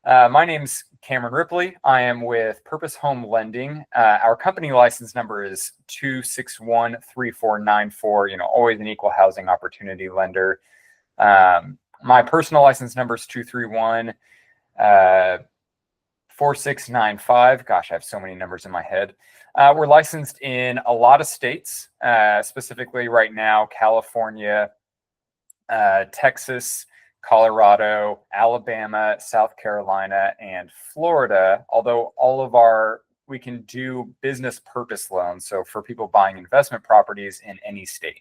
My name's Cameron Ripley. I am with Purpose Home Lending. Our company license number is 2613494. Always an equal housing opportunity lender. My personal license number is 231 4695. Gosh, I have so many numbers in my head. We're licensed in a lot of states, specifically right now, California, Texas, Colorado, Alabama, South Carolina, and Florida, although we can do business purpose loans. So for people buying investment properties in any state.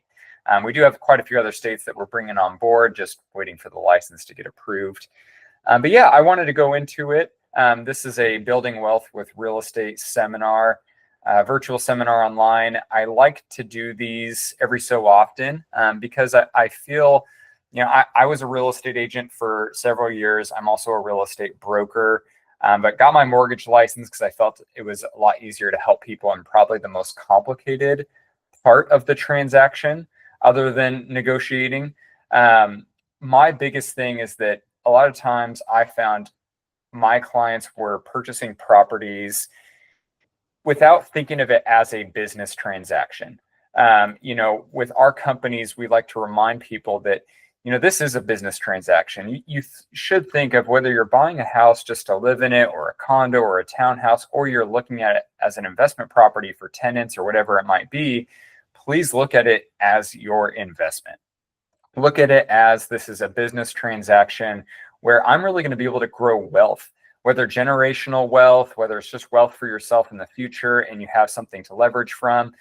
We do have quite a few other states that we're bringing on board, just waiting for the license to get approved. But yeah, I wanted to go into it. This is a Building Wealth with Real Estate seminar, virtual seminar online. I like to do these every so often because I feel, I was a real estate agent for several years. I'm also a real estate broker, but got my mortgage license because I felt it was a lot easier to help people in probably the most complicated part of the transaction other than negotiating. My biggest thing is that a lot of times I found my clients were purchasing properties without thinking of it as a business transaction. With our companies, we like to remind people that, this is a business transaction. You should think of whether you're buying a house just to live in it, or a condo or a townhouse, or you're looking at it as an investment property for tenants or whatever it might be. Please look at it as your investment. Look at it as this is a business transaction where I'm really going to be able to grow wealth, whether generational wealth, whether it's just wealth for yourself in the future and you have something to leverage from.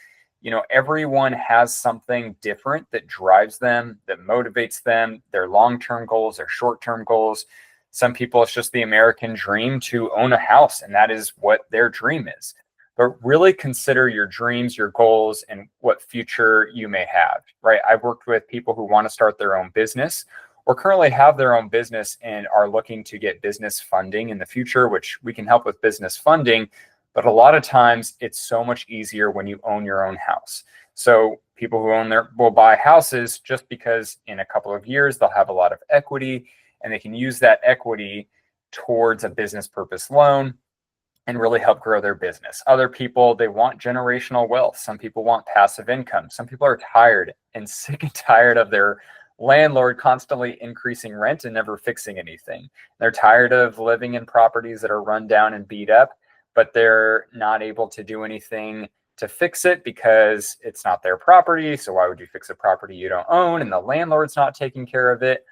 Everyone has something different that drives them, that motivates them, their long-term goals, their short-term goals. Some people, it's just the American dream to own a house, and that is what their dream is. But really consider your dreams, your goals, and what future you may have, right? I've worked with people who want to start their own business or currently have their own business and are looking to get business funding in the future, which we can help with business funding. But a lot of times it's so much easier when you own your own house. So people who will buy houses just because in a couple of years they'll have a lot of equity and they can use that equity towards a business purpose loan and really help grow their business. Other people, they want generational wealth. Some people want passive income. Some people are tired and sick and tired of their landlord constantly increasing rent and never fixing anything. They're tired of living in properties that are run down and beat up, but they're not able to do anything to fix it because it's not their property. So why would you fix a property you don't own and the landlord's not taking care of it?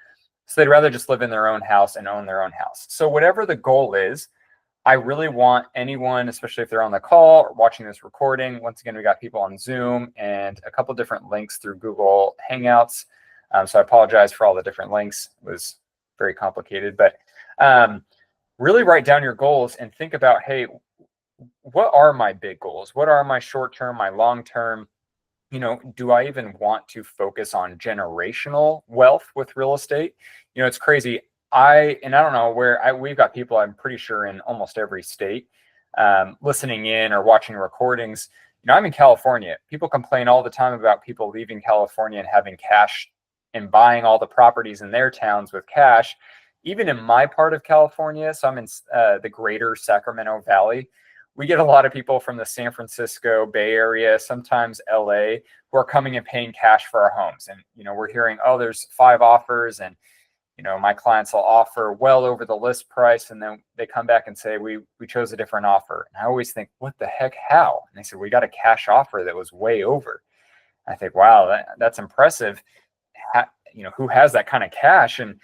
So they'd rather just live in their own house and own their own house. So whatever the goal is, I really want anyone, especially if they're on the call or watching this recording. Once again, we got people on Zoom and a couple different links through Google Hangouts. So I apologize for all the different links. It was very complicated, but really write down your goals and think about, hey, what are my big goals? What are my short-term, my long-term? Do I even want to focus on generational wealth with real estate? It's crazy. I don't know where we've got people, I'm pretty sure in almost every state listening in or watching recordings. I'm in California. People complain all the time about people leaving California and having cash and buying all the properties in their towns with cash. Even in my part of California, so I'm in the greater Sacramento Valley, we get a lot of people from the San Francisco Bay Area, sometimes LA, who are coming and paying cash for our homes. And, we're hearing, oh, there's 5 offers and, my clients will offer well over the list price. And then they come back and say, we chose a different offer. And I always think, what the heck, how? And they said, we got a cash offer that was way over. I think, wow, that's impressive. Who has that kind of cash? And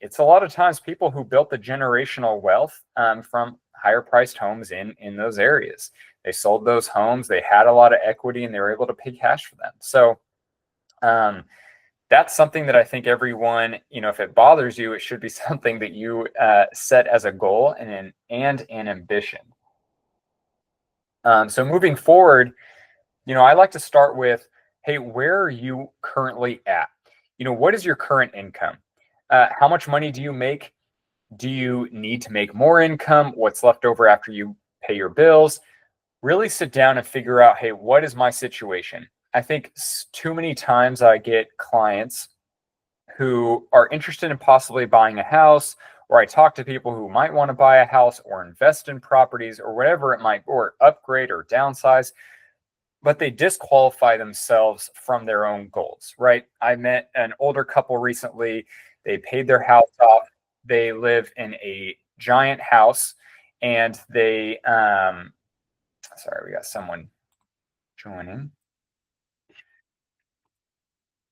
it's a lot of times people who built the generational wealth from higher priced homes in those areas. They sold those homes, they had a lot of equity, and they were able to pay cash for them. So that's something that I think everyone, if it bothers you, it should be something that you set as a goal and an ambition. So moving forward, I like to start with, hey, where are you currently at? What is your current income? How much money do you make? Do you need to make more income? What's left over after you pay your bills? Really sit down and figure out, hey, what is my situation? I think too many times I get clients who are interested in possibly buying a house or I talk to people who might want to buy a house or invest in properties or whatever it might, or upgrade or downsize, but they disqualify themselves from their own goals, right? I met an older couple recently. They paid their house off. They live in a giant house, and sorry, we got someone joining.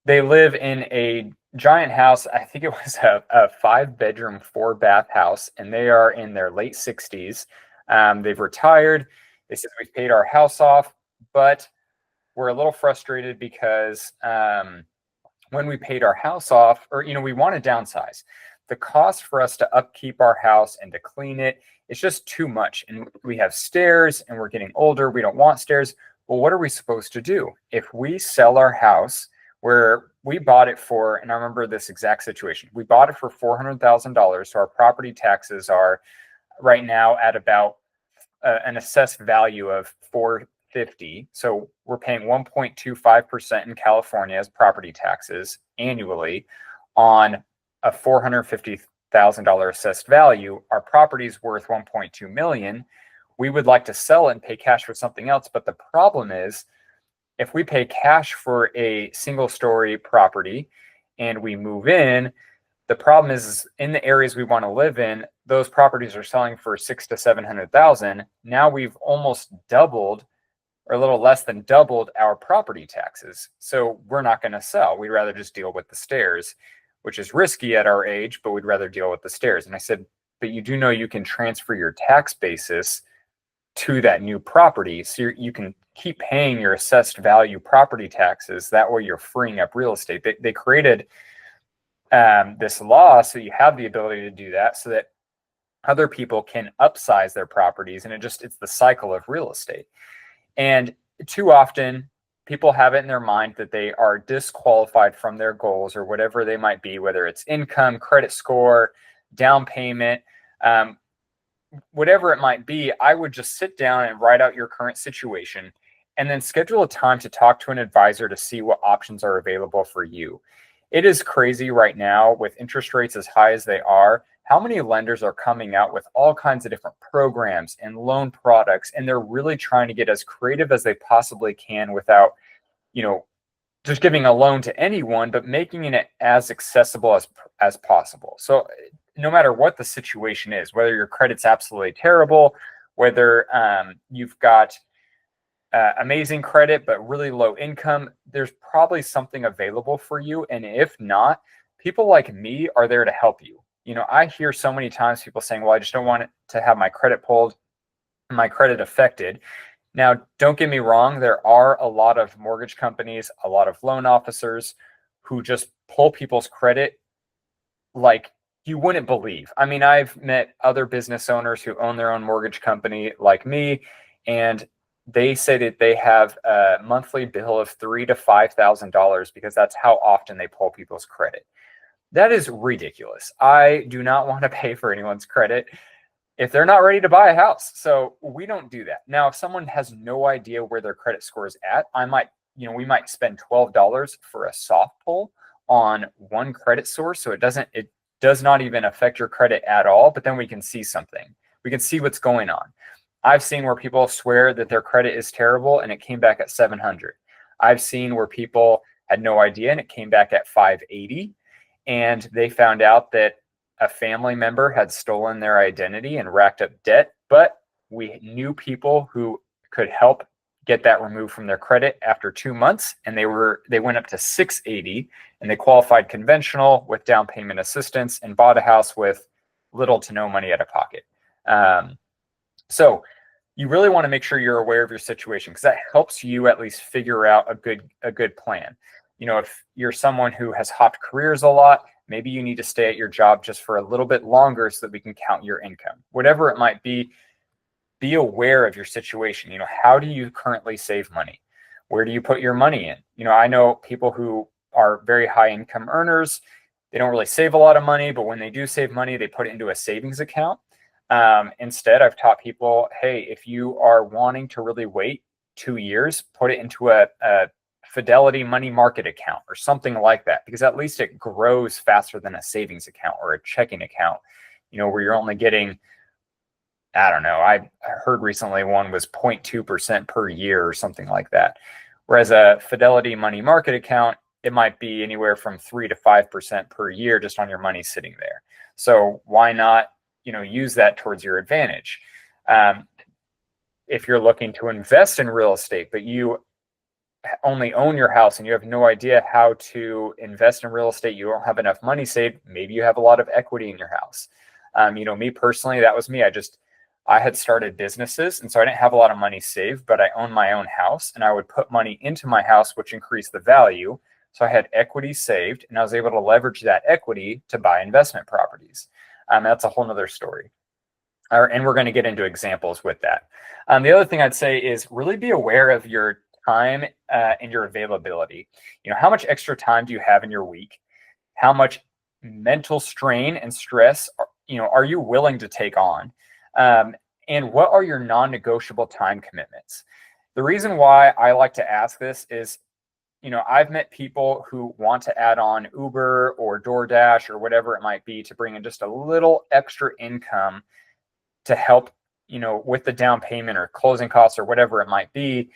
They live in a giant house. I think it was a 5-bedroom, 4-bath house, and they are in their late 60s. They've retired. They said, we've paid our house off, but we're a little frustrated because when we paid our house off, or, we want to downsize. The cost for us to upkeep our house and to clean it, it's just too much. And we have stairs and we're getting older. We don't want stairs. Well, what are we supposed to do? If we sell our house where we bought it for, and I remember this exact situation, we bought it for $400,000. So our property taxes are right now at about an assessed value of $450,000. So we're paying 1.25% in California as property taxes annually on a $450,000 assessed value. Our property's worth $1.2 million. We would like to sell it and pay cash for something else. But the problem is, if we pay cash for a single story property and we move in, the problem is in the areas we want to live in, those properties are selling for $600,000 to $700,000. Now we've almost doubled, or a little less than doubled, our property taxes. So we're not going to sell. We'd rather just deal with the stairs, which is risky at our age, but we'd rather deal with the stairs. And I said, but you do know you can transfer your tax basis to that new property, so you can keep paying your assessed value property taxes. That way you're freeing up real estate. They created this law so you have the ability to do that, so that other people can upsize their properties, and it's the cycle of real estate. And too often people have it in their mind that they are disqualified from their goals or whatever they might be, whether it's income, credit score, down payment, whatever it might be. I would just sit down and write out your current situation and then schedule a time to talk to an advisor to see what options are available for you. It is crazy right now with interest rates as high as they are, how many lenders are coming out with all kinds of different programs and loan products, and they're really trying to get as creative as they possibly can without, just giving a loan to anyone, but making it as accessible as possible. So no matter what the situation is, whether your credit's absolutely terrible, whether you've got amazing credit but really low income, there's probably something available for you. And if not, people like me are there to help you. I hear so many times people saying, well, I just don't want it to have my credit pulled, my credit affected. Now, don't get me wrong, there are a lot of mortgage companies, a lot of loan officers who just pull people's credit like you wouldn't believe. I mean, I've met other business owners who own their own mortgage company like me, and they say that they have a monthly bill of $3,000 to $5,000 because that's how often they pull people's credit. That is ridiculous. I do not want to pay for anyone's credit if they're not ready to buy a house. So we don't do that. Now, if someone has no idea where their credit score is at, we might spend $12 for a soft pull on one credit source. So it does not even affect your credit at all, but then we can see something. We can see what's going on. I've seen where people swear that their credit is terrible and it came back at 700. I've seen where people had no idea and it came back at 580, and they found out that a family member had stolen their identity and racked up debt, but we knew people who could help get that removed from their credit after 2 months, and they went up to 680, and they qualified conventional with down payment assistance and bought a house with little to no money out of pocket. So you really want to make sure you're aware of your situation, because that helps you at least figure out a good plan. If you're someone who has hopped careers a lot, maybe you need to stay at your job just for a little bit longer so that we can count your income. Whatever it might be aware of your situation. How do you currently save money? Where do you put your money in? I know people who are very high income earners. They don't really save a lot of money, but when they do save money, they put it into a savings account. Instead, I've taught people, hey, if you are wanting to really wait 2 years, put it into a Fidelity money market account or something like that, because at least it grows faster than a savings account or a checking account. where you're only getting, I don't know, I heard recently one was 0.2% per year or something like that. Whereas a Fidelity money market account, it might be anywhere from 3 to 5% per year just on your money sitting there. So why not, use that towards your advantage? If you're looking to invest in real estate, but you only own your house and you have no idea how to invest in real estate, you don't have enough money saved, maybe you have a lot of equity in your house. Me personally, that was me. I had started businesses, and so I didn't have a lot of money saved, but I owned my own house, and I would put money into my house, which increased the value. So I had equity saved, and I was able to leverage that equity to buy investment properties. That's a whole nother story. And we're going to get into examples with that. The other thing I'd say is really be aware of your time and your availability. How much extra time do you have in your week? How much mental strain and stress are you willing to take on? And what are your non-negotiable time commitments? The reason why I like to ask this is, I've met people who want to add on Uber or DoorDash or whatever it might be to bring in just a little extra income to help, with the down payment or closing costs or whatever it might be.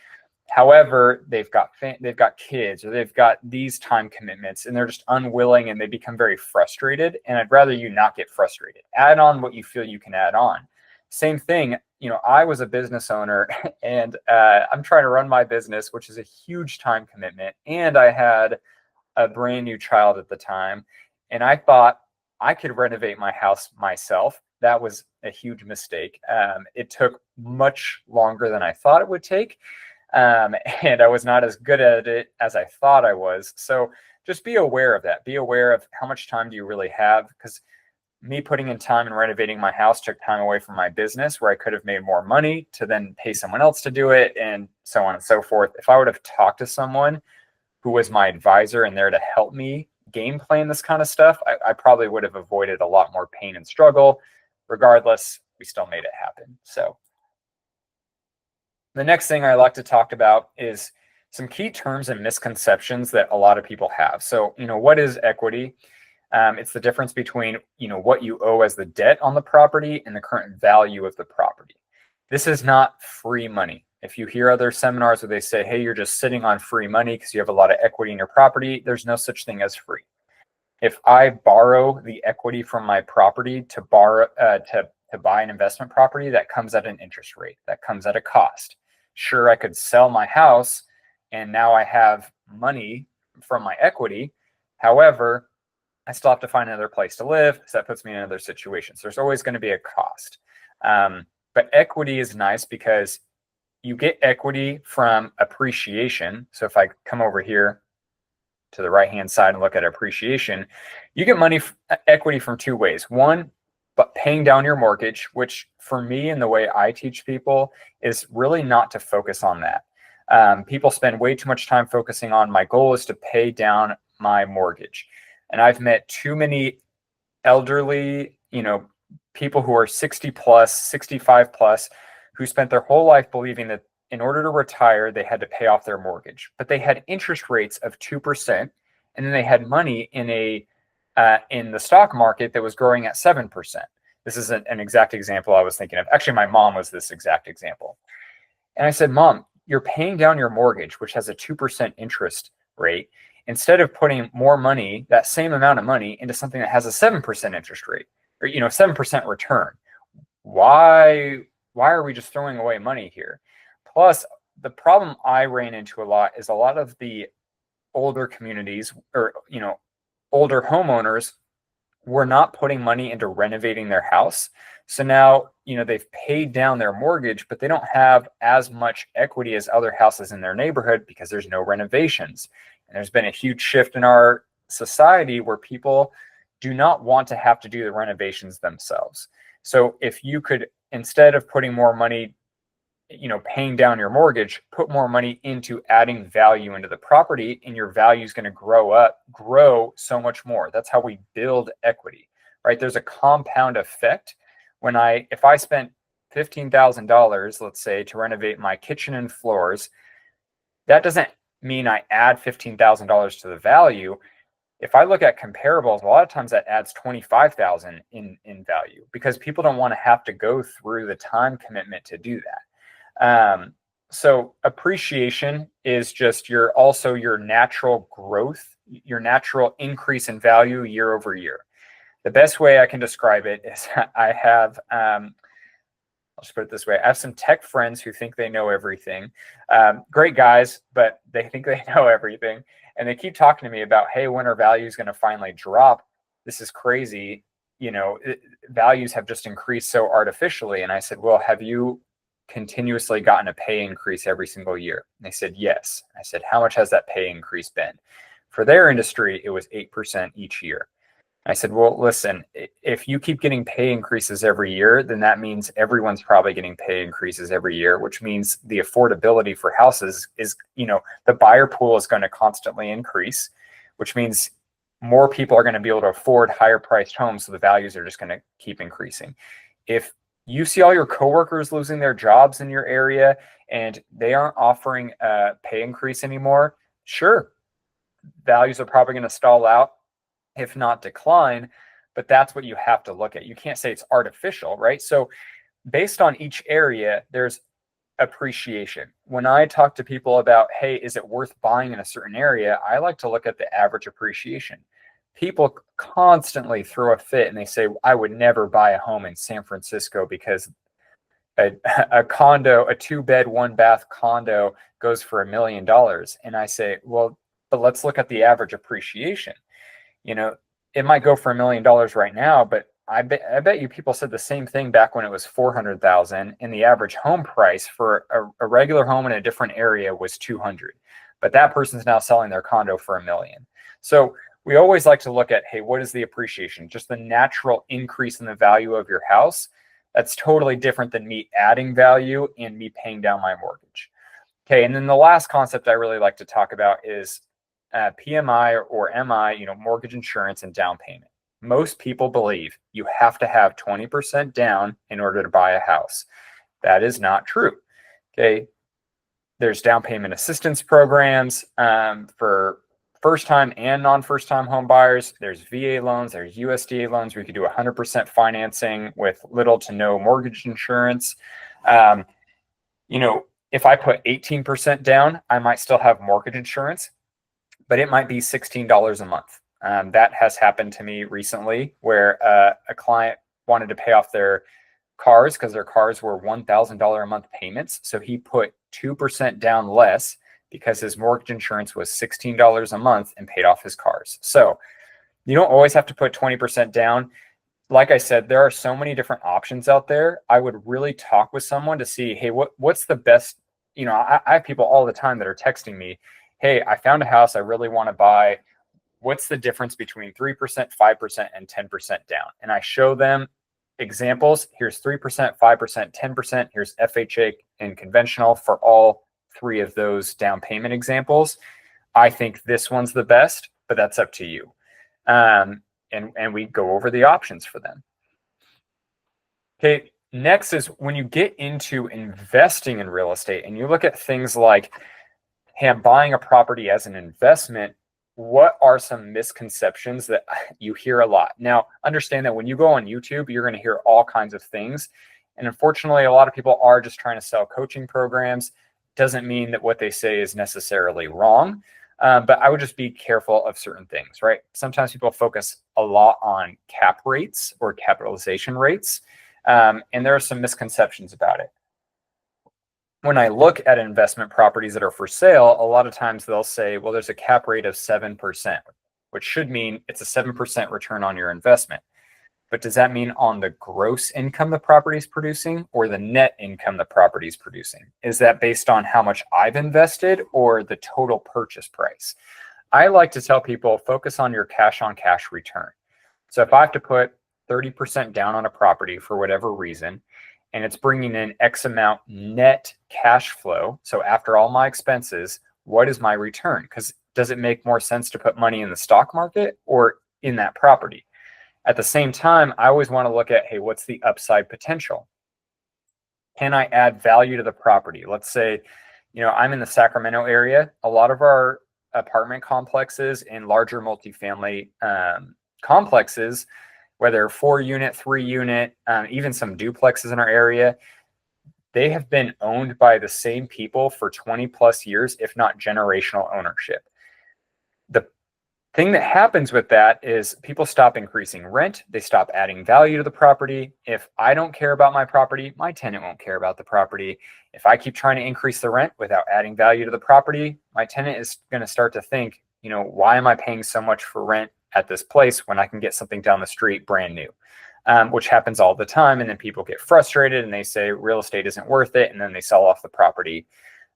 However, they've got kids or they've got these time commitments and they're just unwilling and they become very frustrated. And I'd rather you not get frustrated. Add on what you feel you can add on. Same thing, I was a business owner and I'm trying to run my business, which is a huge time commitment. And I had a brand new child at the time. And I thought I could renovate my house myself. That was a huge mistake. It took much longer than I thought it would take. And I was not as good at it as I thought I was. So just be aware of that. Be aware of how much time do you really have, because me putting in time and renovating my house took time away from my business where I could have made more money to then pay someone else to do it and so on and so forth. If I would have talked to someone who was my advisor and there to help me game plan this kind of stuff, I probably would have avoided a lot more pain and struggle. Regardless, we still made it happen. So the next thing I like to talk about is some key terms and misconceptions that a lot of people have. So, what is equity? It's the difference between, what you owe as the debt on the property and the current value of the property. This is not free money. If you hear other seminars where they say, hey, you're just sitting on free money because you have a lot of equity in your property, there's no such thing as free. If I borrow the equity from my property to buy an investment property, that comes at an interest rate, that comes at a cost. Sure, I could sell my house and now I have money from my equity. However, I still have to find another place to live. So that puts me in another situation. So there's always going to be a cost. But equity is nice because you get equity from appreciation. So if I come over here to the right-hand side and look at appreciation, you get equity from two ways. One, but paying down your mortgage, which for me and the way I teach people is really not to focus on that. People spend way too much time focusing on my goal is to pay down my mortgage. And I've met too many elderly, people who are 60 plus, 65 plus, who spent their whole life believing that in order to retire, they had to pay off their mortgage, but they had interest rates of 2%. And then they had money in the stock market that was growing at 7%. This is an exact example I was thinking of. Actually, my mom was this exact example. And I said, Mom, you're paying down your mortgage, which has a 2% interest rate, instead of putting more money, that same amount of money, into something that has a 7% interest rate or, 7% return. Why are we just throwing away money here? Plus, the problem I ran into a lot is a lot of the older communities or, older homeowners were not putting money into renovating their house. So now, they've paid down their mortgage, but they don't have as much equity as other houses in their neighborhood because there's no renovations. And there's been a huge shift in our society where people do not want to have to do the renovations themselves. So if you could, instead of putting more money, paying down your mortgage, put more money into adding value into the property, and your value is going to grow so much more. That's how we build equity, right? There's a compound effect. If I spent $15,000, let's say, to renovate my kitchen and floors, that doesn't mean I add $15,000 to the value. If I look at comparables, a lot of times that adds 25,000 in value because people don't want to have to go through the time commitment to do that. So appreciation is just your natural growth, your natural increase in value year over year. The best way I can describe it is I have, I'll just put it this way. I have some tech friends who think they know everything. Great guys, but they think they know everything. And they keep talking to me about, hey, when our value is going to finally drop? This is crazy. Values have just increased so artificially. And I said, well, have you continuously gotten a pay increase every single year? And they said, yes. I said, how much has that pay increase been? For their industry, it was 8% each year. I said, well, listen, if you keep getting pay increases every year, then that means everyone's probably getting pay increases every year, which means the affordability for houses is, the buyer pool is going to constantly increase, which means more people are going to be able to afford higher priced homes. So the values are just going to keep increasing. If you see all your coworkers losing their jobs in your area and they aren't offering a pay increase anymore, sure, values are probably going to stall out, if not decline, but that's what you have to look at. You can't say it's artificial, right? So based on each area, there's appreciation. When I talk to people about, hey, is it worth buying in a certain area? I like to look at the average appreciation. People constantly throw a fit and they say, I would never buy a home in San Francisco because a condo, a 2-bed, 1-bath condo goes for $1 million. And I say, well, but let's look at the average appreciation. It might go for $1 million right now, but I bet you people said the same thing back when it was 400,000 and the average home price for a regular home in a different area was 200. But that person's now selling their condo for $1 million. So we always like to look at, hey, what is the appreciation? Just the natural increase in the value of your house. That's totally different than me adding value and me paying down my mortgage. Okay, and then the last concept I really like to talk about is PMI or MI, mortgage insurance and down payment. Most people believe you have to have 20% down in order to buy a house. That is not true. Okay. There's down payment assistance programs for first-time and non-first-time home buyers. There's VA loans, there's USDA loans where you could do 100% financing with little to no mortgage insurance. If I put 18% down, I might still have mortgage insurance, but it might be $16 a month. That has happened to me recently where a client wanted to pay off their cars because their cars were $1,000 a month payments. So he put 2% down less because his mortgage insurance was $16 a month and paid off his cars. So you don't always have to put 20% down. Like I said, there are so many different options out there. I would really talk with someone to see, hey, what's the best? I have people all the time that are texting me, hey, I found a house I really want to buy. What's the difference between 3%, 5%, and 10% down? And I show them examples. Here's 3%, 5%, 10%. Here's FHA and conventional for all three of those down payment examples. I think this one's the best, but that's up to you. And we go over the options for them. Okay, next is when you get into investing in real estate and you look at things like, hey, I'm buying a property as an investment. What are some misconceptions that you hear a lot? Now, understand that when you go on YouTube, you're going to hear all kinds of things. And unfortunately, a lot of people are just trying to sell coaching programs. Doesn't mean that what they say is necessarily wrong. But I would just be careful of certain things, right? Sometimes people focus a lot on cap rates or capitalization rates. And there are some misconceptions about it. When I look at investment properties that are for sale, a lot of times they'll say, well, there's a cap rate of 7%, which should mean it's a 7% return on your investment. But does that mean on the gross income the property is producing or the net income the property is producing? Is that based on how much I've invested or the total purchase price? I like to tell people, focus on your cash on cash return. So if I have to put 30% down on a property for whatever reason, and it's bringing in X amount net cash flow, so after all my expenses, what is my return? Because does it make more sense to put money in the stock market or in that property? At the same time, I always want to look at, hey, what's the upside potential? Can I add value to the property? Let's say, I'm in the Sacramento area. A lot of our apartment complexes in larger multifamily complexes, whether 4-unit, 3-unit, even some duplexes in our area, they have been owned by the same people for 20 plus years, if not generational ownership. The thing that happens with that is people stop increasing rent. They stop adding value to the property. If I don't care about my property, my tenant won't care about the property. If I keep trying to increase the rent without adding value to the property, my tenant is going to start to think, why am I paying so much for rent at this place when I can get something down the street brand new? Which happens all the time. And then people get frustrated and they say real estate isn't worth it. And then they sell off the property.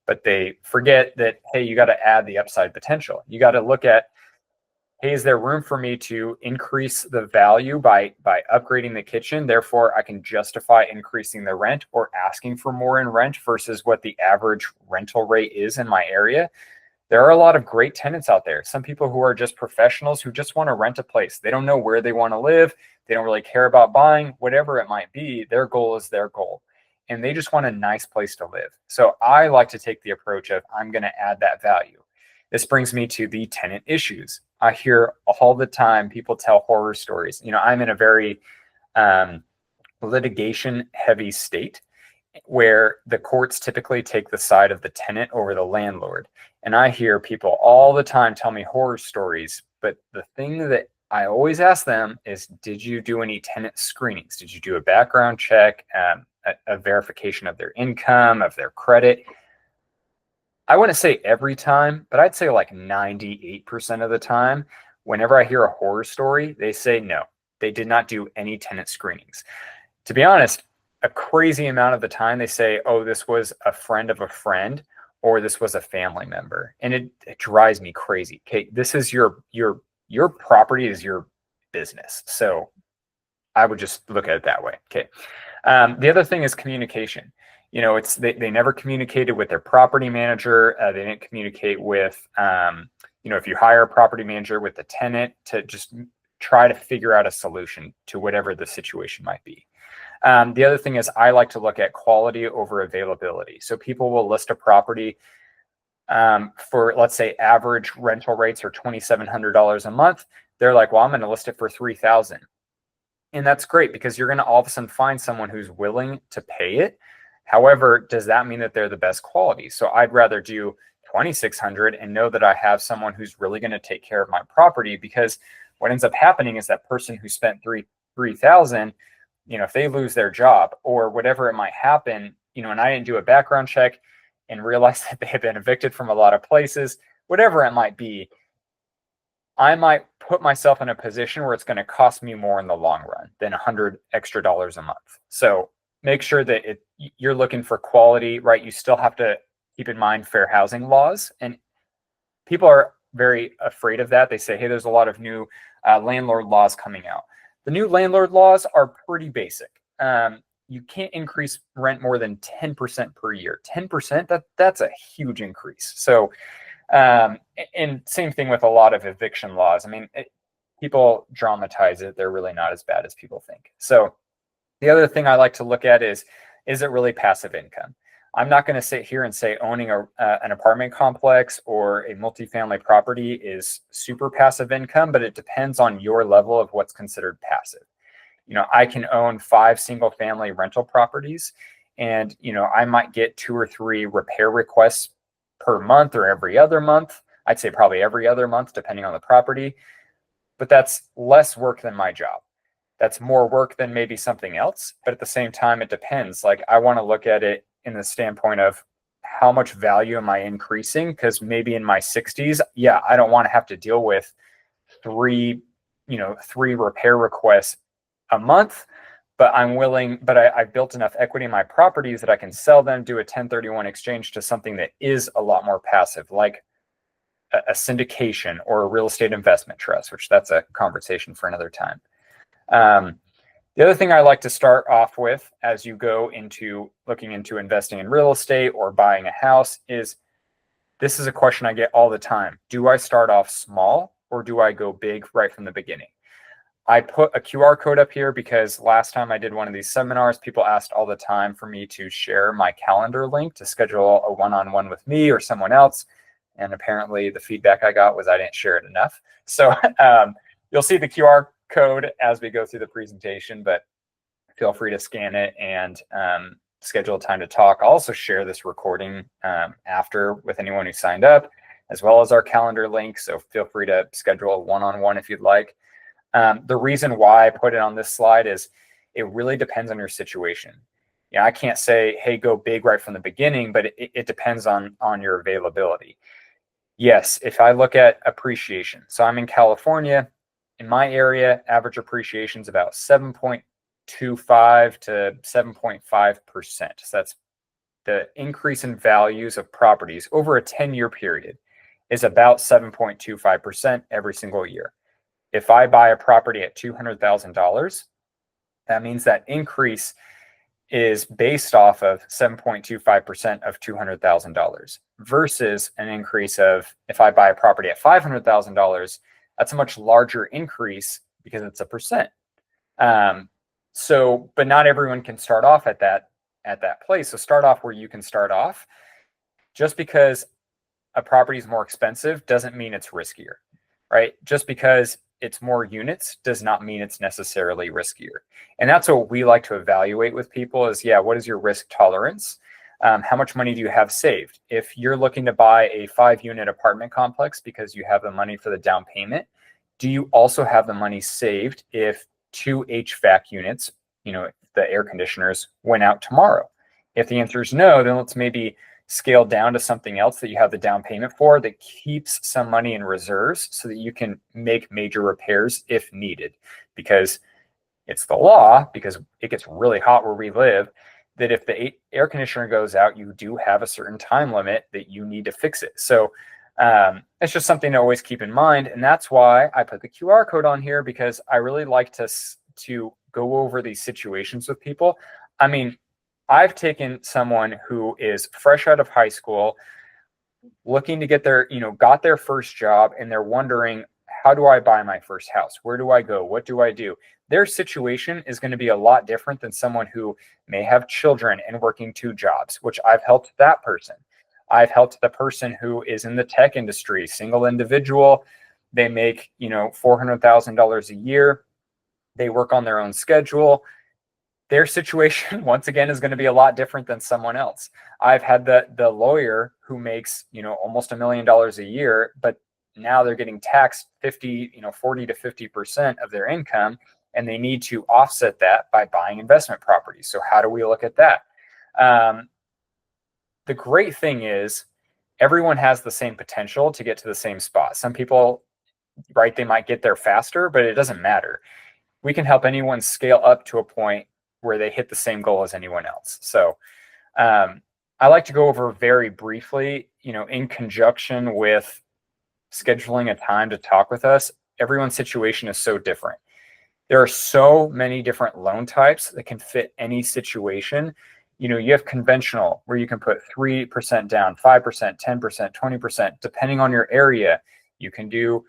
But they forget that, hey, you got to add the upside potential. You got to look at, hey, is there room for me to increase the value by upgrading the kitchen? Therefore, I can justify increasing the rent or asking for more in rent versus what the average rental rate is in my area. There are a lot of great tenants out there. Some people who are just professionals who just want to rent a place. They don't know where they want to live. They don't really care about buying, whatever it might be. Their goal is their goal. And they just want a nice place to live. So I like to take the approach of I'm going to add that value. This brings me to the tenant issues. I hear all the time people tell horror stories. I'm in a very litigation heavy state where the courts typically take the side of the tenant over the landlord. And I hear people all the time tell me horror stories. But the thing that I always ask them is, did you do any tenant screenings? Did you do a background check, a verification of their income, of their credit? I wouldn't say every time, but I'd say like 98% of the time, whenever I hear a horror story, they say no, they did not do any tenant screenings. To be honest, a crazy amount of the time they say, oh, this was a friend of a friend, or this was a family member. And it drives me crazy. Okay, this is your property is your business. So I would just look at it that way. Okay. The other thing is communication. It's they never communicated with their property manager. They didn't communicate with, if you hire a property manager, with the tenant to just try to figure out a solution to whatever the situation might be. The other thing is I like to look at quality over availability. So people will list a property for, let's say, average rental rates are $2,700 a month. They're like, well, I'm going to list it for $3,000. And that's great because you're going to all of a sudden find someone who's willing to pay it. However, does that mean that they're the best quality? So I'd rather do $2,600 and know that I have someone who's really going to take care of my property, because what ends up happening is that person who spent $3,000, if they lose their job or whatever it might happen, and I didn't do a background check and realize that they have been evicted from a lot of places, whatever it might be, I might put myself in a position where it's going to cost me more in the long run than $100 extra a month. So make sure that you're looking for quality, right? You still have to keep in mind fair housing laws. And people are very afraid of that. They say, hey, there's a lot of new landlord laws coming out. The new landlord laws are pretty basic. You can't increase rent more than 10% per year. 10%, that's a huge increase. So, and same thing with a lot of eviction laws. I mean, people dramatize it. They're really not as bad as people think. So the other thing I like to look at is it really passive income? I'm not going to sit here and say owning an apartment complex or a multifamily property is super passive income, but it depends on your level of what's considered passive. I can own 5 single family rental properties, and, I might get 2 or 3 repair requests per month or every other month. I'd say probably every other month, depending on the property, but that's less work than my job. That's more work than maybe something else. But at the same time, it depends. Like, I want to look at it in the standpoint of how much value am I increasing? Because maybe in my 60s, yeah, I don't want to have to deal with 3 repair requests a month, but I'm willing, but I've built enough equity in my properties that I can sell them, do a 1031 exchange to something that is a lot more passive, like a syndication or a real estate investment trust, which that's a conversation for another time. The other thing I like to start off with as you go into looking into investing in real estate or buying a house is, this is a question I get all the time. Do I start off small or do I go big right from the beginning? I put a QR code up here because last time I did one of these seminars, people asked all the time for me to share my calendar link to schedule a one-on-one with me or someone else. And apparently the feedback I got was I didn't share it enough. So you'll see the QR code as we go through the presentation, but feel free to scan it and schedule a time to talk. I'll also share this recording after with anyone who signed up, as well as our calendar link. So feel free to schedule a one-on-one if you'd like. The reason why I put it on this slide is it really depends on your situation. I can't say, hey, go big right from the beginning, but it depends on your availability. Yes, if I look at appreciation, so I'm in California. In my area, average appreciation is about 7.25 to 7.5%. So that's the increase in values of properties over a 10-year period is about 7.25% every single year. If I buy a property at $200,000, that means that increase is based off of 7.25% of $200,000 versus an increase of, if I buy a property at $500,000, that's a much larger increase because it's a percent. But not everyone can start off at that place. So start off where you can start off. Just because a property is more expensive doesn't mean it's riskier, right? Just because it's more units does not mean it's necessarily riskier. And that's what we like to evaluate with people is, what is your risk tolerance? How much money do you have saved? If you're looking to buy a 5-unit apartment complex because you have the money for the down payment, do you also have the money saved if 2 HVAC units, the air conditioners went out tomorrow? If the answer is no, then let's maybe scale down to something else that you have the down payment for that keeps some money in reserves so that you can make major repairs if needed. Because it's the law, because it gets really hot where we live, that if the air conditioner goes out, you do have a certain time limit that you need to fix it. So it's just something to always keep in mind. And that's why I put the QR code on here, because I really like to go over these situations with people. I mean, I've taken someone who is fresh out of high school, looking to get got their first job, and they're wondering, how do I buy my first house? Where do I go? What do I do? Their situation is going to be a lot different than someone who may have children and working 2 jobs, which I've helped that person. I've helped the person who is in the tech industry, single individual. They make, $400,000 a year. They work on their own schedule. Their situation, once again, is going to be a lot different than someone else. I've had the lawyer who makes, almost $1 million a year, but now they're getting taxed 40 to 50% of their income, and they need to offset that by buying investment properties. So how do we look at that? The great thing is everyone has the same potential to get to the same spot. Some people, right, they might get there faster, but it doesn't matter. We can help anyone scale up to a point where they hit the same goal as anyone else. So I like to go over very briefly, in conjunction with scheduling a time to talk with us. Everyone's situation is so different. There are so many different loan types that can fit any situation. You have conventional, where you can put 3% down, 5%, 10%, 20%, depending on your area. You can do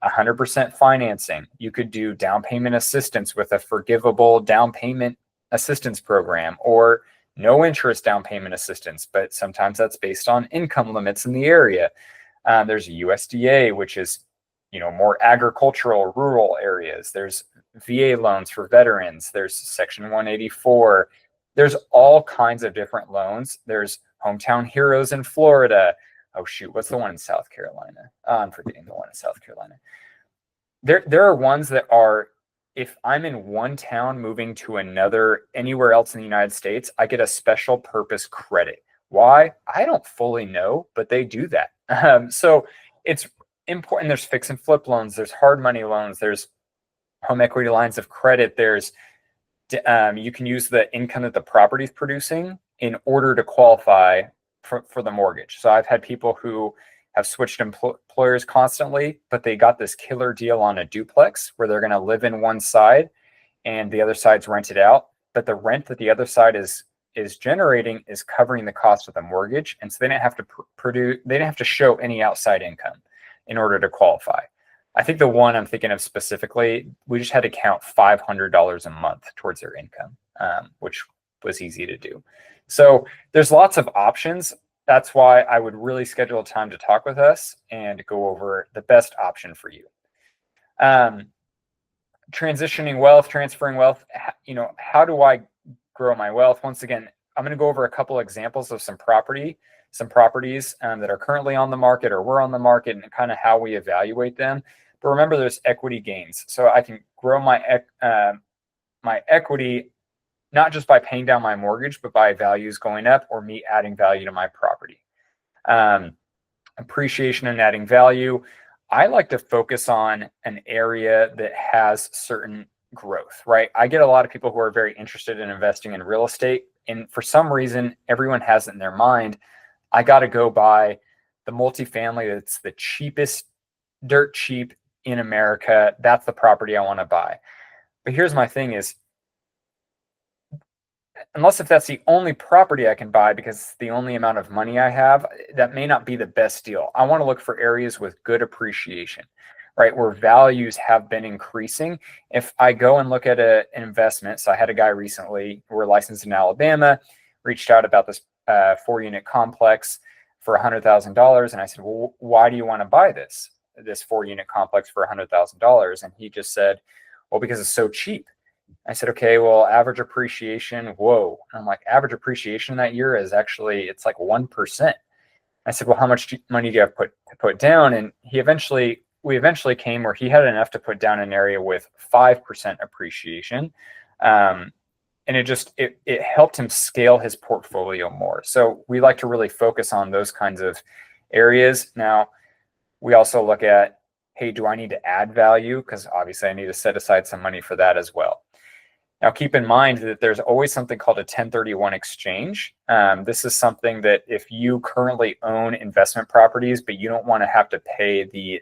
100% financing. You could do down payment assistance with a forgivable down payment assistance program, or no interest down payment assistance, but sometimes that's based on income limits in the area. There's a USDA, which is, more agricultural, rural areas. There's VA loans for veterans. There's Section 184. There's all kinds of different loans. There's Hometown Heroes in Florida. Oh shoot, what's the one in South Carolina? I'm forgetting the one in South Carolina. There are ones that are, if I'm in one town moving to another, anywhere else in the United States, I get a special purpose credit. Why? I don't fully know, but they do that. So it's important. There's fix and flip loans. There's hard money loans. There's home equity lines of credit. There's you can use the income that the property is producing in order to qualify for the mortgage. So I've had people who have switched employers constantly, but they got this killer deal on a duplex where they're going to live in one side and the other side's rented out. But the rent that the other side is generating is covering the cost of the mortgage. And so they didn't have to they didn't have to show any outside income in order to qualify. I think the one I'm thinking of specifically, we just had to count $500 a month towards their income, which was easy to do. So there's lots of options. that's why I would really schedule a time to talk with us and go over the best option for you. Transitioning wealth, transferring wealth, how do I grow my wealth? Once again, I'm going to go over a couple examples of some properties that are currently on the market or were on the market, and kind of how we evaluate them. But remember, there's equity gains. So I can grow my equity not just by paying down my mortgage, but by values going up or me adding value to my property. Appreciation and adding value. I like to focus on an area that has certain growth, right? I get a lot of people who are very interested in investing in real estate, and for some reason, everyone has it in their mind, I got to go buy the multifamily that's the cheapest, dirt cheap in America. That's the property I want to buy. But here's my thing is, unless if that's the only property I can buy because it's the only amount of money I have, that may not be the best deal. I want to look for areas with good appreciation, right? Where values have been increasing. If I go and look at an investment, so I had a guy recently, we're licensed in Alabama, reached out about this 4-unit complex for $100,000. And I said, well, why do you want to buy this 4-unit complex for $100,000? And he just said, well, because it's so cheap. I said, okay, well, average appreciation, whoa. And I'm like, average appreciation that year is actually, it's like 1%. I said, well, how much money do you have to put down? And we eventually came where he had enough to put down an area with 5% appreciation. And it helped him scale his portfolio more. So we like to really focus on those kinds of areas. Now, we also look at, hey, do I need to add value? Because obviously I need to set aside some money for that as well. Now, keep in mind that there's always something called a 1031 exchange. This is something that if you currently own investment properties, but you don't want to have to pay the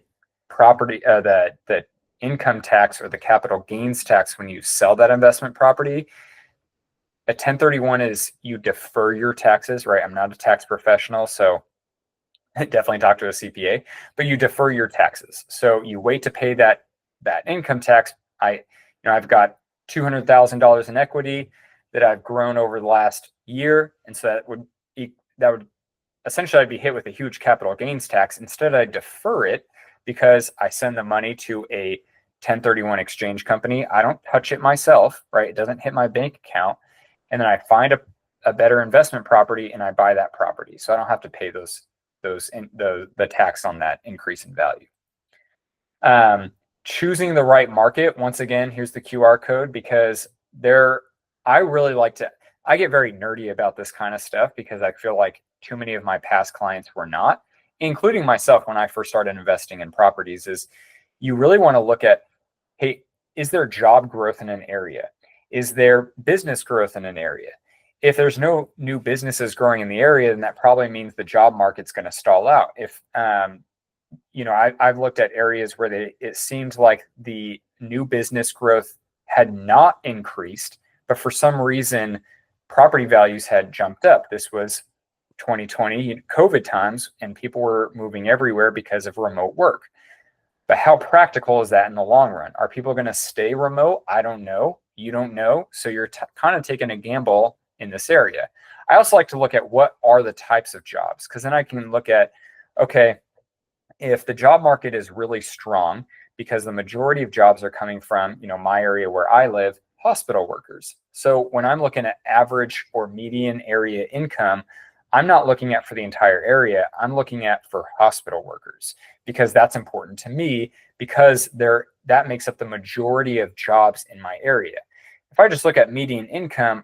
property, the income tax or the capital gains tax when you sell that investment property, a 1031 is you defer your taxes, right? I'm not a tax professional, so definitely talk to a CPA, but you defer your taxes. So you wait to pay that income tax. I've got $200,000 in equity that I've grown over the last year. And so that would essentially, I'd be hit with a huge capital gains tax. Instead, I defer it because I send the money to a 1031 exchange company. I don't touch it myself, right? It doesn't hit my bank account. And then I find a better investment property and I buy that property. So I don't have to pay the tax on that increase in value. Choosing the right market. Once again, here's the QR code, because I get very nerdy about this kind of stuff because I feel like too many of my past clients were not, including myself when I first started investing in properties, is you really want to look at, hey, is there job growth in an area? Is there business growth in an area? If there's no new businesses growing in the area, then that probably means the job market's going to stall out. If I've looked at areas where it seemed like the new business growth had not increased, but for some reason, property values had jumped up. This was 2020 COVID times, and people were moving everywhere because of remote work. But how practical is that in the long run? Are people going to stay remote? I don't know. You don't know. So you're kind of taking a gamble in this area. I also like to look at what are the types of jobs, because then I can look at, okay, if the job market is really strong, because the majority of jobs are coming from, my area where I live, hospital workers. So when I'm looking at average or median area income, I'm not looking at for the entire area. I'm looking at for hospital workers, because that's important to me, because that makes up the majority of jobs in my area. If I just look at median income,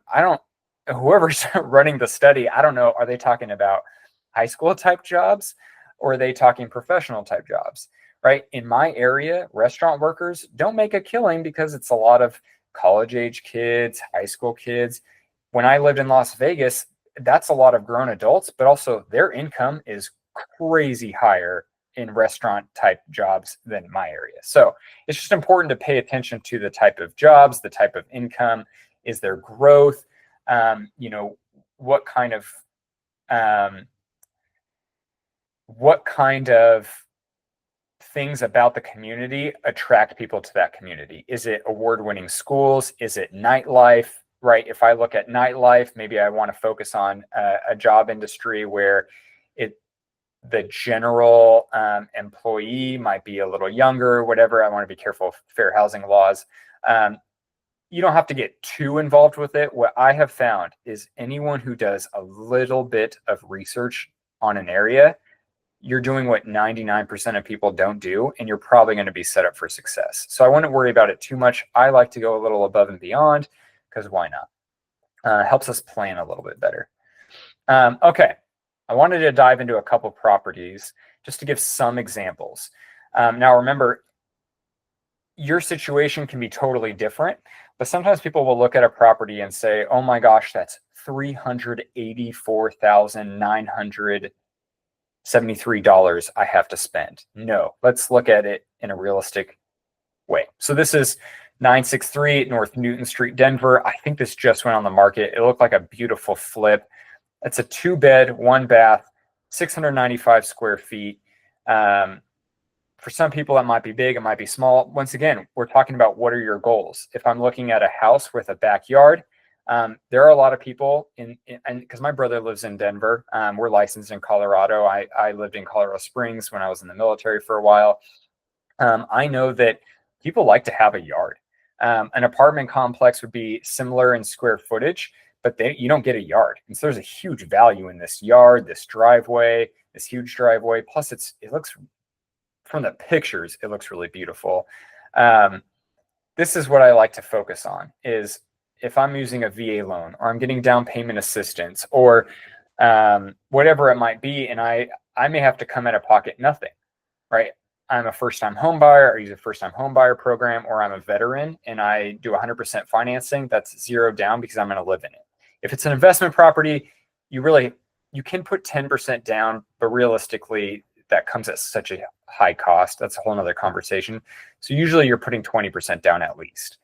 whoever's running the study, I don't know, are they talking about high school type jobs, or are they talking professional type jobs, right? In my area, restaurant workers don't make a killing because it's a lot of college age kids, high school kids. When I lived in Las Vegas, that's a lot of grown adults, but also their income is crazy higher in restaurant type jobs than my area. So it's just important to pay attention to the type of jobs, the type of income. Is there growth? What kind of things about the community attract people to that community? Is it award-winning schools? Is it nightlife, right? If I look at nightlife, maybe I want to focus on a job industry where The general employee might be a little younger, whatever. I want to be careful of fair housing laws. You don't have to get too involved with it. What I have found is anyone who does a little bit of research on an area, you're doing what 99% of people don't do, and you're probably going to be set up for success. So I wouldn't worry about it too much. I like to go a little above and beyond because why not? Helps us plan a little bit better. Okay, I wanted to dive into a couple properties just to give some examples. Now, remember, your situation can be totally different, but sometimes people will look at a property and say, oh my gosh, that's $384,973 I have to spend. No, let's look at it in a realistic way. So this is 963 North Newton Street, Denver. I think this just went on the market. It looked like a beautiful flip. It's a 2-bed, 1-bath, 695 square feet. For some people, that might be big, it might be small. Once again, we're talking about what are your goals. If I'm looking at a house with a backyard, there are a lot of people and because my brother lives in Denver, we're licensed in Colorado. I lived in Colorado Springs when I was in the military for a while. I know that people like to have a yard. An apartment complex would be similar in square footage, but you don't get a yard. And so there's a huge value in this yard, this driveway, this huge driveway. Plus, it looks, from the pictures, it looks really beautiful. This is what I like to focus on is if I'm using a VA loan or I'm getting down payment assistance or whatever it might be, and I may have to come out of pocket nothing, right? I'm a first-time home buyer, I use a first-time home buyer program, or I'm a veteran and I do 100% financing, that's zero down because I'm going to live in it. If it's an investment property, you can put 10% down, but realistically, that comes at such a high cost. That's a whole nother conversation. So usually you're putting 20% down at least.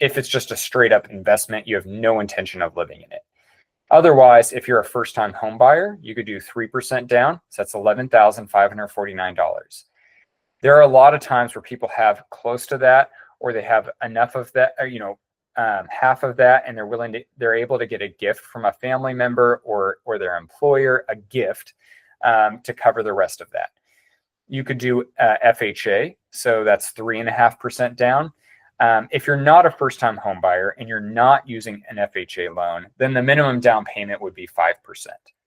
If it's just a straight up investment, you have no intention of living in it. Otherwise, if you're a first-time home buyer, you could do 3% down. So that's $11,549. There are a lot of times where people have close to that, or they have enough of that, or, half of that, and they're able to get a gift from a family member or their employer, a gift to cover the rest of that. You could do FHA, so that's 3.5% down. If you're not a first-time home buyer and you're not using an FHA loan, then the minimum down payment would be 5%.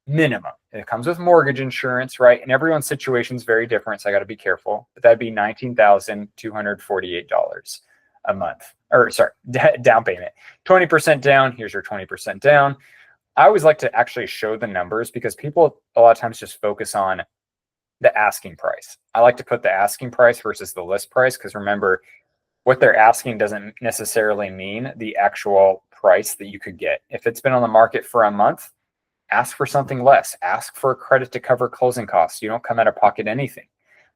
Minimum. It comes with mortgage insurance, right? And everyone's situation is very different, so I got to be careful. But that'd be $19,248 a month, or sorry, down payment. 20% down. Here's your 20% down. I always like to actually show the numbers because people a lot of times just focus on the asking price. I like to put the asking price versus the list price because remember, what they're asking doesn't necessarily mean the actual price that you could get. If it's been on the market for a month, ask for something less. Ask for a credit to cover closing costs. You don't come out of pocket anything.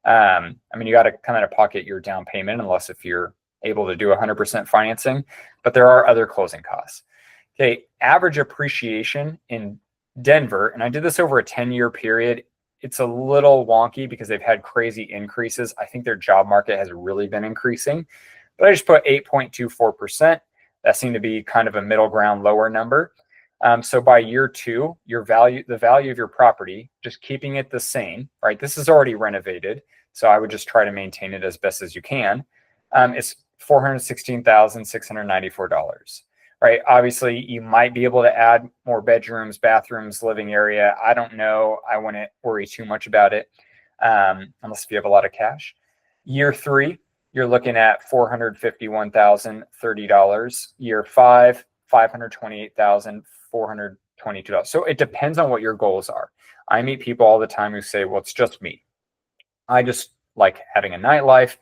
You got to come out of pocket your down payment unless if you're able to do 100% financing, but there are other closing costs. Okay, average appreciation in Denver, and I did this over a 10-year period. It's a little wonky because they've had crazy increases. I think their job market has really been increasing, but I just put 8.24%. That seemed to be kind of a middle ground, lower number. So by year 2, the value of your property, just keeping it the same, right? This is already renovated, so I would just try to maintain it as best as you can. It's $416,694, right? Obviously, you might be able to add more bedrooms, bathrooms, living area. I don't know. I wouldn't worry too much about it unless if you have a lot of cash. Year 3, you're looking at $451,030. Year 5, $528,422. So it depends on what your goals are. I meet people all the time who say, well, it's just me. I just like having a nightlife.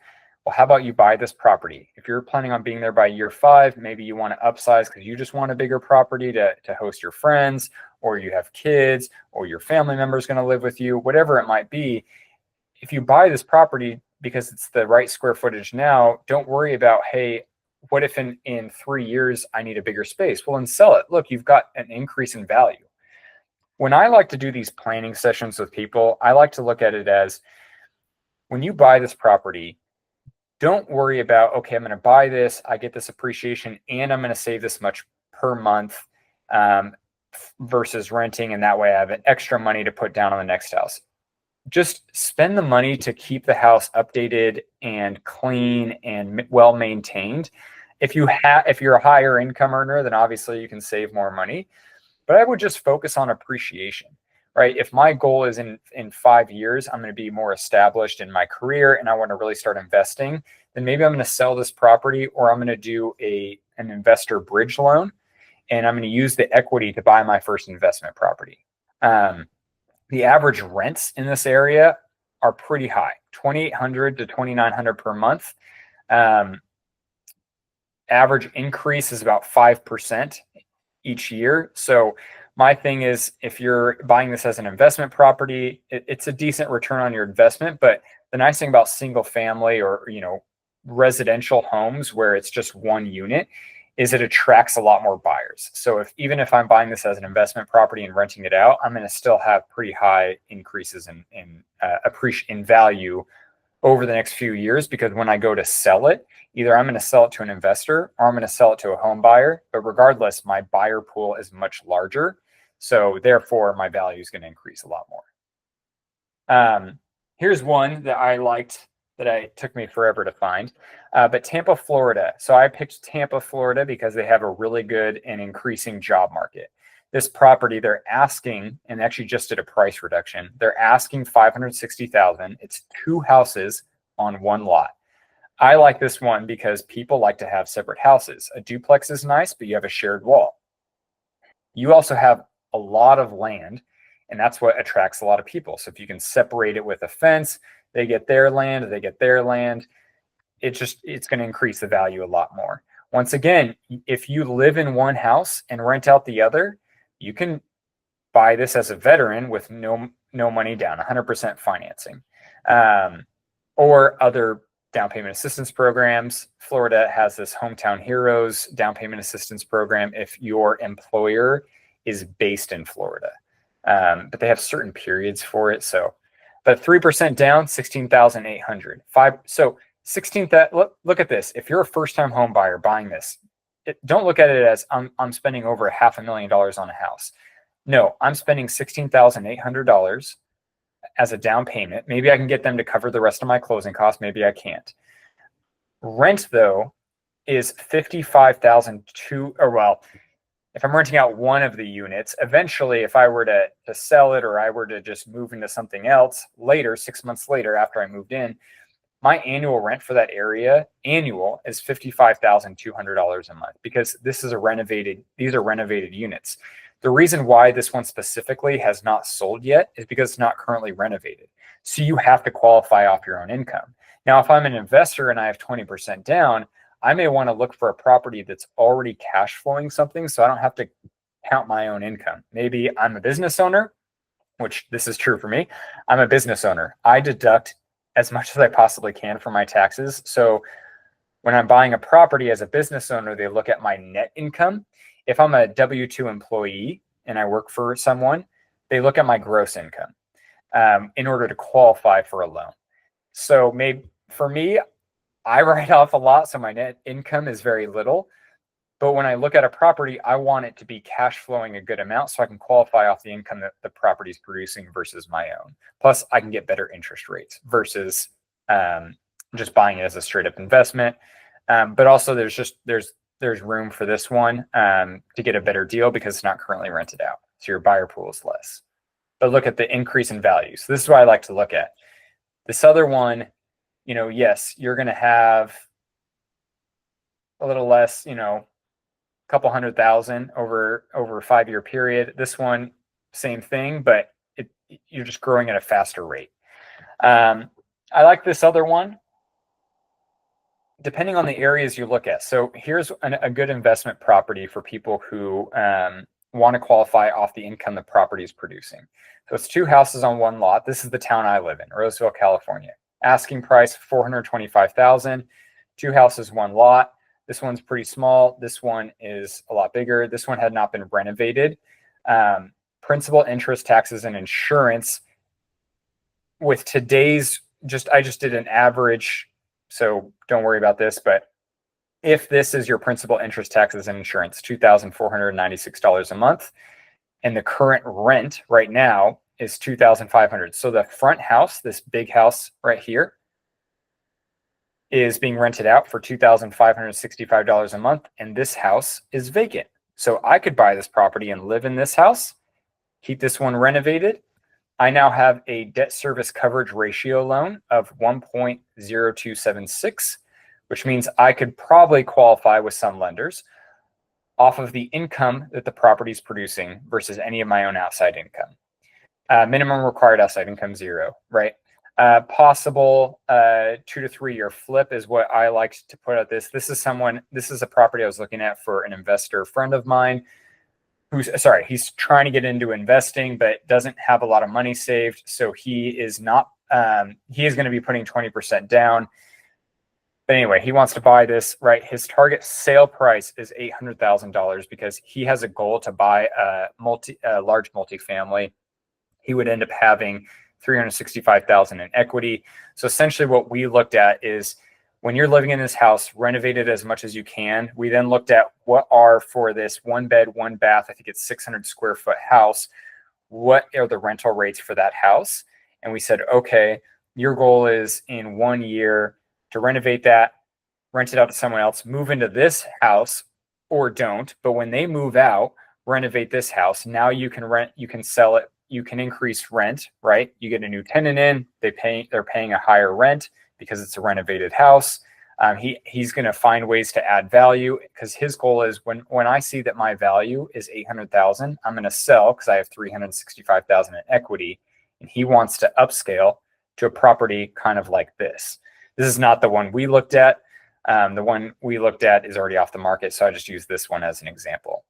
Well, how about you buy this property? If you're planning on being there by year 5, maybe you want to upsize because you just want a bigger property to host your friends, or you have kids, or your family member is going to live with you, whatever it might be. If you buy this property because it's the right square footage now, don't worry about, hey, what if in 3 years I need a bigger space? Well, then sell it. Look, you've got an increase in value. When I like to do these planning sessions with people, I like to look at it as when you buy this property, don't worry about, okay, I'm going to buy this, I get this appreciation, and I'm going to save this much per month. versus renting, and that way I have an extra money to put down on the next house. Just spend the money to keep the house updated and clean and well maintained. If you're a higher income earner, then obviously you can save more money. But I would just focus on appreciation, right? If my goal is in 5 years, I'm going to be more established in my career and I want to really start investing, then maybe I'm going to sell this property, or I'm going to do an investor bridge loan, and I'm going to use the equity to buy my first investment property. The average rents in this area are pretty high, $2,800 to $2,900 per month. Average increase is about 5% each year. So my thing is, if you're buying this as an investment property, it's a decent return on your investment. But the nice thing about single family or, residential homes where it's just one unit is it attracts a lot more buyers. So even if I'm buying this as an investment property and renting it out, I'm going to still have pretty high increases in value over the next few years, because when I go to sell it, either I'm going to sell it to an investor or I'm going to sell it to a home buyer. But regardless, my buyer pool is much larger. So therefore, my value is going to increase a lot more. Here's one that I liked that it took me forever to find. But Tampa, Florida. So I picked Tampa, Florida because they have a really good and increasing job market. This property, they're asking, and actually just did a price reduction. They're asking $560,000. It's 2 houses on 1 lot. I like this one because people like to have separate houses. A duplex is nice, but you have a shared wall. You also have a lot of land, and that's what attracts a lot of people. So if you can separate it with a fence, they get their land, they get their land. It's going to increase the value a lot more. Once again, if you live in one house and rent out the other, you can buy this as a veteran with no money down, 100% financing, or other down payment assistance programs. Florida has this Hometown Heroes down payment assistance program if your employer is based in Florida, but they have certain periods for it. But 3% down, $16,800. So 16th. Look at this. If you're a first-time home buyer buying this, don't look at it as I'm spending over $500,000 on a house. No, I'm spending $16,800 as a down payment. Maybe I can get them to cover the rest of my closing costs. Maybe I can't. Rent, though, is $55,002. Or well, if I'm renting out one of the units, eventually, if I were to sell it, or I were to just move into something else later, 6 months later after I moved in, my annual rent for that area is $55,200 a month, because these are renovated units. The reason why this one specifically has not sold yet is because it's not currently renovated. So you have to qualify off your own income. Now, if I'm an investor and I have 20% down, I may want to look for a property that's already cash flowing something, so I don't have to count my own income. Maybe I'm a business owner, which this is true for me. I'm a business owner. I deduct as much as I possibly can for my taxes. So when I'm buying a property as a business owner, they look at my net income. If I'm a W-2 employee and I work for someone, they look at my gross income in order to qualify for a loan. So maybe for me, I write off a lot, so my net income is very little. But when I look at a property, I want it to be cash flowing a good amount so I can qualify off the income that the property is producing versus my own. Plus, I can get better interest rates versus just buying it as a straight up investment. But also, there's room for this one to get a better deal because it's not currently rented out. So your buyer pool is less. But look at the increase in value. So this is what I like to look at. This other one, yes, you're going to have a little less, couple $100,000 over a 5-year period. This one, same thing, but you're just growing at a faster rate. I like this other one, depending on the areas you look at. So here's a good investment property for people who want to qualify off the income the property is producing. So it's 2 houses on 1 lot. This is the town I live in, Roseville, California. Asking price $425,000. 2 houses, 1 lot. This one's pretty small. This one is a lot bigger. This one had not been renovated. Principal, interest, taxes, and insurance. With today's, I just did an average, so don't worry about this. But if this is your principal, interest, taxes, and insurance, $2,496 a month. and the current rent right now is $2,500. So the front house, this big house right here, is being rented out for $2,565 a month, and this house is vacant. So I could buy this property and live in this house, keep this one renovated. I now have a debt service coverage ratio loan of 1.0276, which means I could probably qualify with some lenders off of the income that the property is producing versus any of my own outside income. Minimum required outside income, 0, right? Possible 2 to 3 year flip is what I like to put at this. This is a property I was looking at for an investor friend of mine he's trying to get into investing, but doesn't have a lot of money saved. So he is going to be putting 20% down. But anyway, he wants to buy this, right? His target sale price is $800,000 because he has a goal to buy a large multifamily. He would end up having $365,000 in equity. So essentially what we looked at is when you're living in this house, renovate it as much as you can. We then looked at what are for this 1 bed, 1 bath, I think it's 600 square foot house, what are the rental rates for that house? And we said, okay, your goal is in 1 year to renovate that, rent it out to someone else, move into this house or don't. But when they move out, renovate this house. Now you can sell it. You can increase rent, right? You get a new tenant in, they're paying a higher rent because it's a renovated house. He's going to find ways to add value because his goal is when I see that my value is $800,000, I'm going to sell because I have $365,000 in equity, and he wants to upscale to a property kind of like this. This is not the one we looked at. The one we looked at is already off the market, so I just use this one as an example.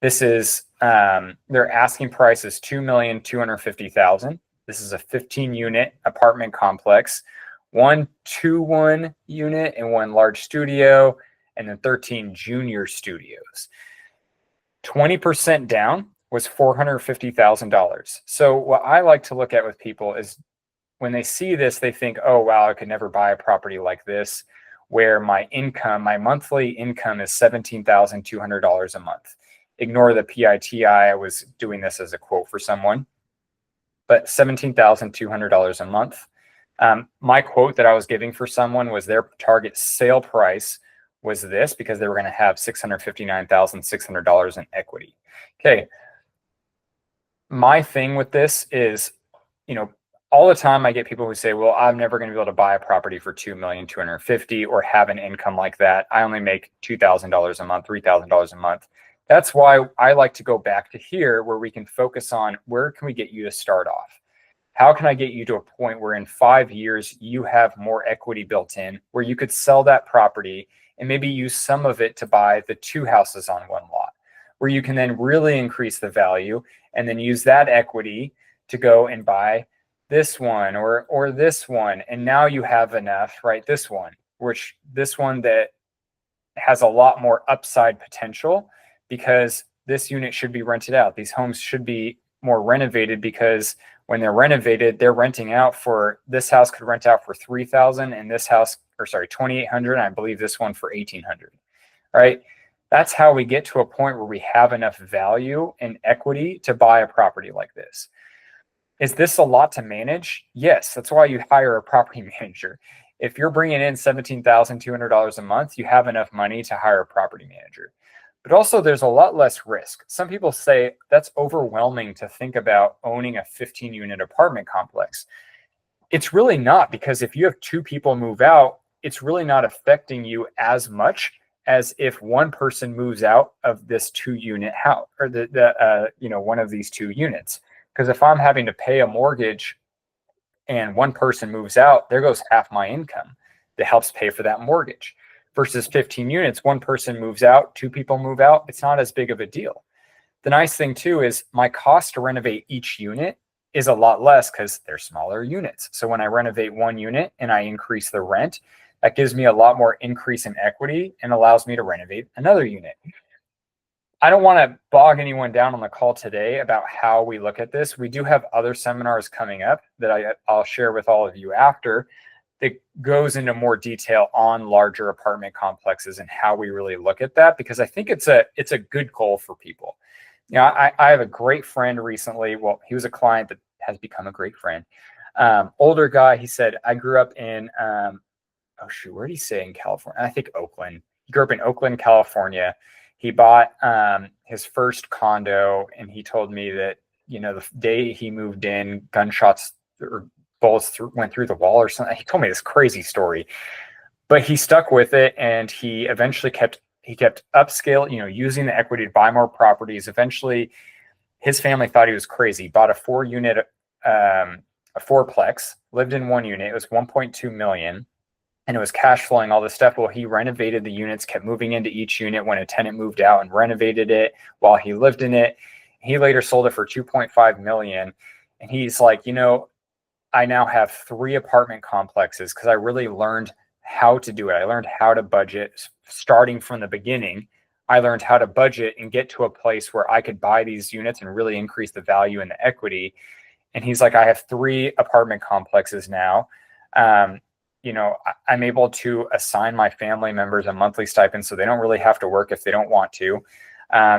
This is their asking price is $2,250,000. This is a 15-unit apartment complex, 1 2-1 unit and 1 large studio, and then 13 junior studios. 20% down was $450,000. So what I like to look at with people is when they see this, they think, oh, wow, I could never buy a property like this where my monthly income is $17,200 a month. Ignore the PITI. I was doing this as a quote for someone, but $17,200 a month. My quote that I was giving for someone was their target sale price was this because they were going to have $659,600 in equity. Okay. My thing with this is, all the time I get people who say, well, I'm never going to be able to buy a property for $2,250,000 or have an income like that. I only make $2,000 a month, $3,000 a month. That's why I like to go back to here where we can focus on where can we get you to start off? How can I get you to a point where in 5 years you have more equity built in where you could sell that property and maybe use some of it to buy the 2 houses on 1 lot, where you can then really increase the value and then use that equity to go and buy this one or this one. And now you have enough, right? This one that has a lot more upside potential because this unit should be rented out. These homes should be more renovated because when they're renovated, they're renting out for, this house could rent out for $3,000 and this house, $2,800. I believe this one for $1,800, right? That's how we get to a point where we have enough value and equity to buy a property like this. Is this a lot to manage? Yes, that's why you hire a property manager. If you're bringing in $17,200 a month, you have enough money to hire a property manager. But also there's a lot less risk. Some people say that's overwhelming to think about owning a 15-unit apartment complex. It's really not, because if you have 2 people move out, it's really not affecting you as much as if one person moves out of this 2-unit house or one of these 2 units. Because if I'm having to pay a mortgage and one person moves out, there goes half my income that helps pay for that mortgage. Versus 15 units, one person moves out, 2 people move out, it's not as big of a deal. The nice thing too is my cost to renovate each unit is a lot less because they're smaller units. So when I renovate 1 unit and I increase the rent, that gives me a lot more increase in equity and allows me to renovate another unit. I don't want to bog anyone down on the call today about how we look at this. We do have other seminars coming up that I'll share with all of you after that goes into more detail on larger apartment complexes and how we really look at that, because I think it's a good goal for people. I have a great friend recently. Well, he was a client that has become a great friend. Older guy. He said, I grew up in, oh shoot, where did he say in California? I think Oakland. He grew up in Oakland, California. He bought his first condo, and he told me that, the day he moved in, gunshots or bullets went through the wall or something. He told me this crazy story, but he stuck with it, and he eventually kept upscale, using the equity to buy more properties. Eventually, his family thought he was crazy. Bought a 4-unit, a fourplex, lived in one unit. It was 1.2 million, and it was cash flowing all this stuff. Well, he renovated the units, kept moving into each unit when a tenant moved out, and renovated it while he lived in it. He later sold it for 2.5 million, and he's like, I now have 3 apartment complexes because I really learned how to do it. I learned how to budget starting from the beginning. I learned how to budget and get to a place where I could buy these units and really increase the value and the equity. And he's like, I have 3 apartment complexes now. I'm able to assign my family members a monthly stipend so they don't really have to work if they don't want to.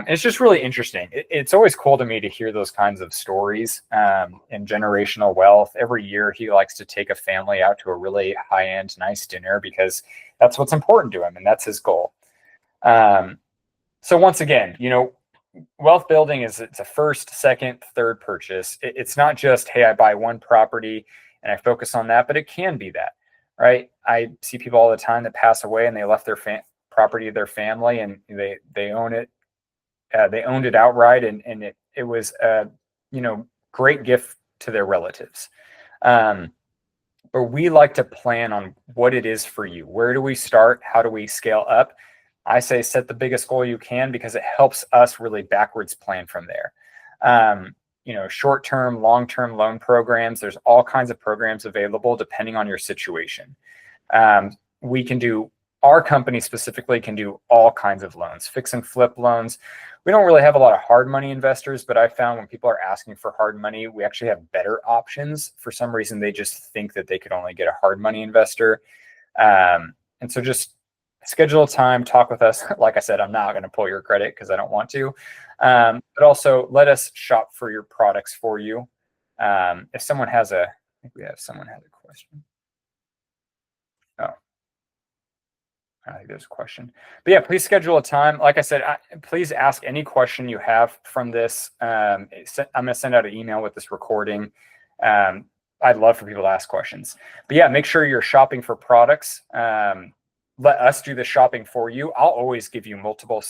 It's just really interesting. It's always cool to me to hear those kinds of stories, and generational wealth. Every year he likes to take a family out to a really high-end, nice dinner because that's what's important to him and that's his goal. So once again, wealth building it's a first, second, third purchase. It's not just, hey, I buy one property and I focus on that, but it can be that, right? I see people all the time that pass away and they left their property to their family, and they own it. They owned it outright, and it was a great gift to their relatives. But we like to plan on what it is for you. Where do we start? How do we scale up? I say set the biggest goal you can, because it helps us really backwards plan from there. Short-term, long-term loan programs. There's all kinds of programs available depending on your situation. We can do, our company specifically can do all kinds of loans, fix and flip loans. We don't really have a lot of hard money investors, but I found when people are asking for hard money, we actually have better options. For some reason, they just think that they could only get a hard money investor. And so just schedule a time, talk with us. Like I said, I'm not going to pull your credit because I don't want to. But also let us shop for your products for you. If someone has I think we have someone has a question. Oh, I think there's a question. But yeah, please schedule a time. Like I said, please ask any question you have from this. I'm going to send out an email with this recording. I'd love for people to ask questions. But yeah, make sure you're shopping for products. Let us do the shopping for you. I'll always give you multiple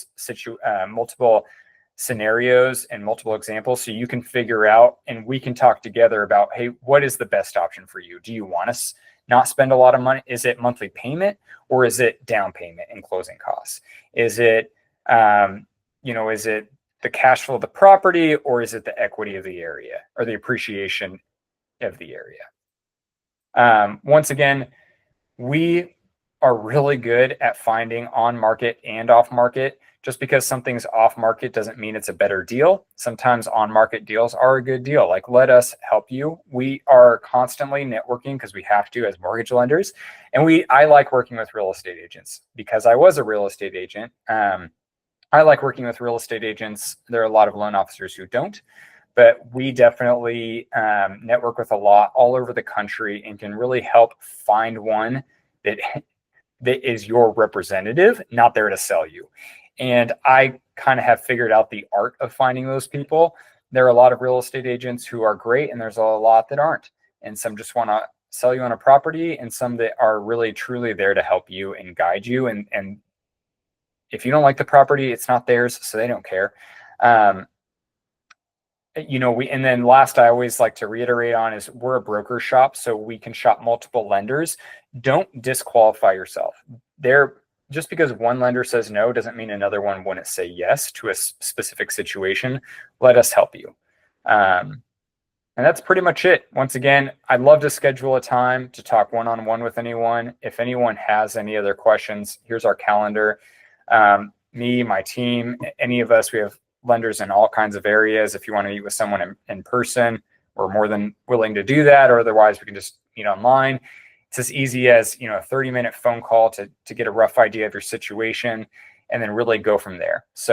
scenarios and multiple examples so you can figure out, and we can talk together about, hey, what is the best option for you? Do you want us not spend a lot of money? Is it monthly payment, or is it down payment and closing costs? Is it, is it the cash flow of the property, or is it the equity of the area or the appreciation of the area? Once again, we are really good at finding on market and off market. Just because something's off market doesn't mean it's a better deal. Sometimes on market deals are a good deal. Like, let us help you. We are constantly networking because we have to as mortgage lenders. And I like working with real estate agents because I was a real estate agent. I like working with real estate agents. There are a lot of loan officers who don't, but we definitely network with a lot all over the country and can really help find one that is your representative, not there to sell you. And I kind of have figured out the art of finding those people. There are a lot of real estate agents who are great, and there's a lot that aren't. And some just want to sell you on a property, and some that are really truly there to help you and guide you. And if you don't like the property, it's not theirs, so they don't care. And then last, I always like to reiterate on is we're a broker shop, so we can shop multiple lenders. Don't disqualify yourself. Just because one lender says no doesn't mean another one wouldn't say yes to a specific situation. Let us help you. And that's pretty much it. Once again, I'd love to schedule a time to talk one-on-one with anyone. If anyone has any other questions, here's our calendar. Me, my team, any of us, we have lenders in all kinds of areas. If you want to meet with someone in person, we're more than willing to do that, or otherwise we can just meet online. It's as easy as a 30-minute phone call to get a rough idea of your situation, and then really go from there. So